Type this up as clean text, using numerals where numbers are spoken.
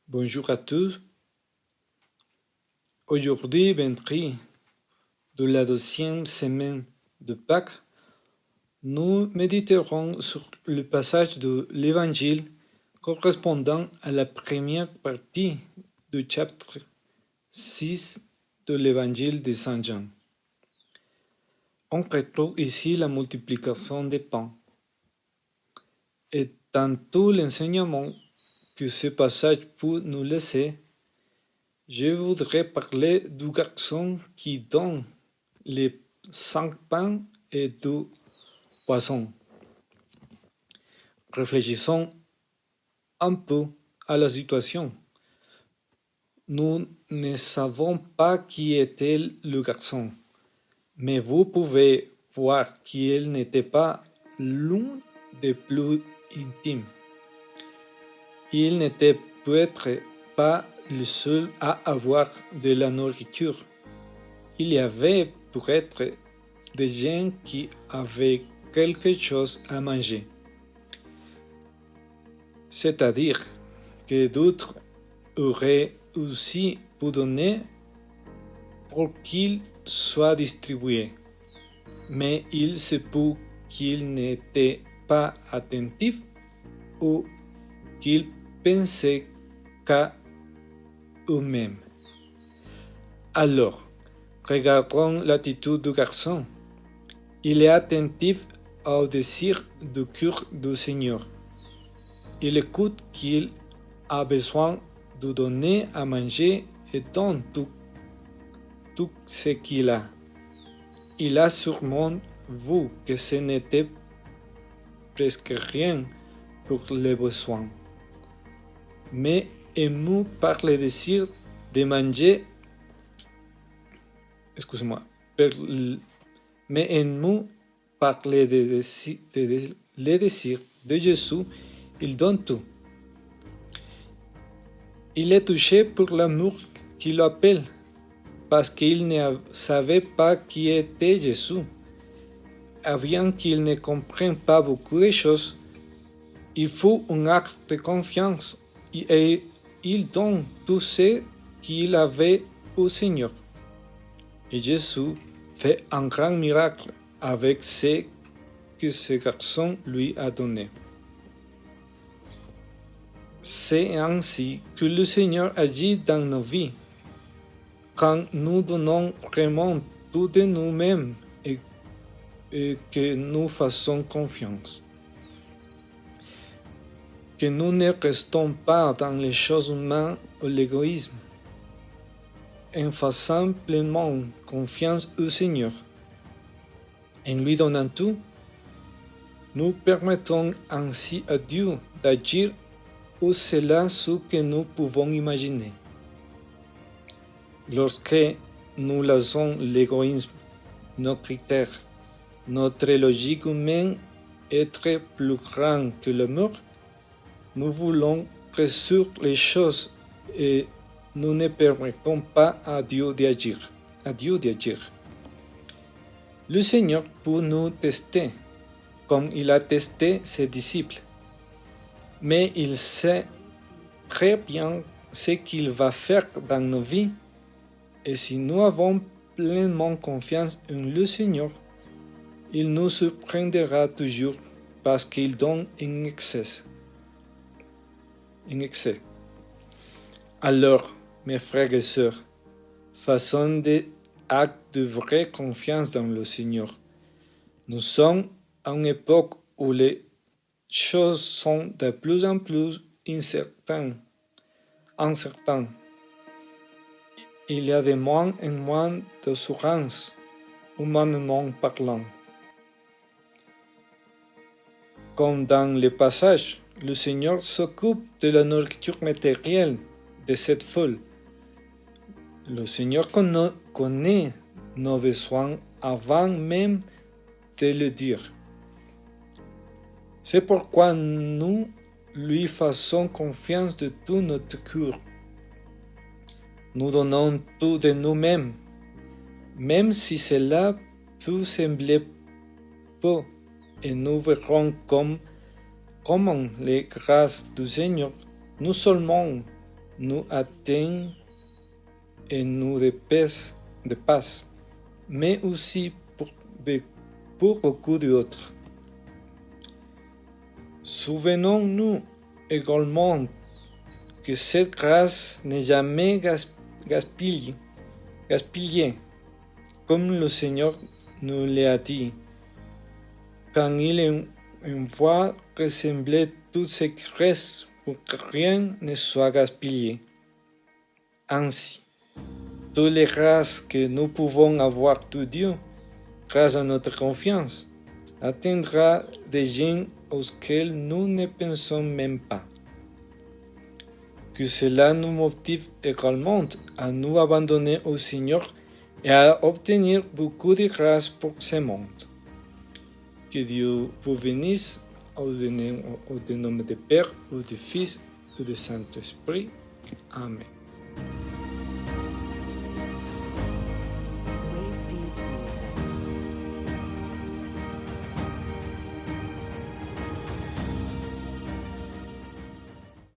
Bonjour à tous. Aujourd'hui, vendredi de la deuxième semaine de Pâques, nous méditerons sur le passage de l'Évangile correspondant à la première partie du chapitre 6 de l'Évangile de Saint Jean. On retrouve ici la multiplication des pains. Et dans tout l'enseignement que ce passage peut nous laisser, je voudrais parler du garçon qui donne les 5 pains et 2 poissons. Réfléchissons un peu à la situation. Nous ne savons pas qui était le garçon, mais vous pouvez voir qu'il n'était pas l'un des plus intimes. Il n'était peut-être pas le seul à avoir de la nourriture. Il y avait peut-être des gens qui avaient quelque chose à manger. C'est-à-dire que d'autres auraient aussi pu donner pour qu'il soit distribué. Mais il se peut qu'ils n'étaient pas attentifs ou qu'ils pensaient qu'à eux-mêmes. Alors, regardons l'attitude du garçon. Il est attentif au désir du cœur du Seigneur. Il écoute qu'il a besoin de donner à manger et donne tout ce qu'il a. Il a sûrement vu que ce n'était presque rien pour les besoins. Mais ému par le désir de manger, mais ému par le désir de Jésus, il donne tout. Il est touché pour l'amour qui l'appelle, parce qu'il ne savait pas qui était Jésus. Et bien qu'il ne comprenne pas beaucoup de choses, il faut un acte de confiance et il donne tout ce qu'il avait au Seigneur. Et Jésus fait un grand miracle avec ce que ce garçon lui a donné. C'est ainsi que le Seigneur agit dans nos vies, quand nous donnons vraiment tout de nous-mêmes et que nous faisons confiance. Que nous ne restons pas dans les choses humaines ou l'égoïsme. En faisant pleinement confiance au Seigneur, en lui donnant tout, nous permettons ainsi à Dieu d'agir au-delà de ce que nous pouvons imaginer. Lorsque nous laissons l'égoïsme, nos critères, notre logique humaine être plus grand que l'amour, nous voulons résoudre les choses et nous ne permettons pas à Dieu d'agir. Le Seigneur peut nous tester, comme il a testé ses disciples. Mais il sait très bien ce qu'il va faire dans nos vies. Et si nous avons pleinement confiance en le Seigneur, il nous surprendra toujours parce qu'il donne en excès. Alors, mes frères et sœurs, faisons des actes de vraie confiance dans le Seigneur. Nous sommes à une époque où les choses sont de plus en plus incertaines. Il y a de moins en moins d'assurance, humainement parlant. Comme dans le passage, le Seigneur s'occupe de la nourriture matérielle de cette foule. Le Seigneur connaît nos besoins avant même de le dire. C'est pourquoi nous lui faisons confiance de tout notre cœur. Nous donnons tout de nous-mêmes, même si cela peut sembler peu, et nous verrons comment les grâces du Seigneur non seulement nous atteignent et nous dépassent, mais aussi pour beaucoup d'autres. Souvenons-nous également que cette grâce n'est jamais gaspillée, comme le Seigneur nous l'a dit, quand il envoie ressembler tout ce qui reste pour que rien ne soit gaspillé. Ainsi, toutes les grâces que nous pouvons avoir de Dieu, grâce à notre confiance, atteindra des gens auxquels nous ne pensons même pas. Que cela nous motive également à nous abandonner au Seigneur et à obtenir beaucoup de grâce pour ce monde. Que Dieu vous bénisse au nom du Père, ou du Fils, ou du Saint-Esprit. Amen.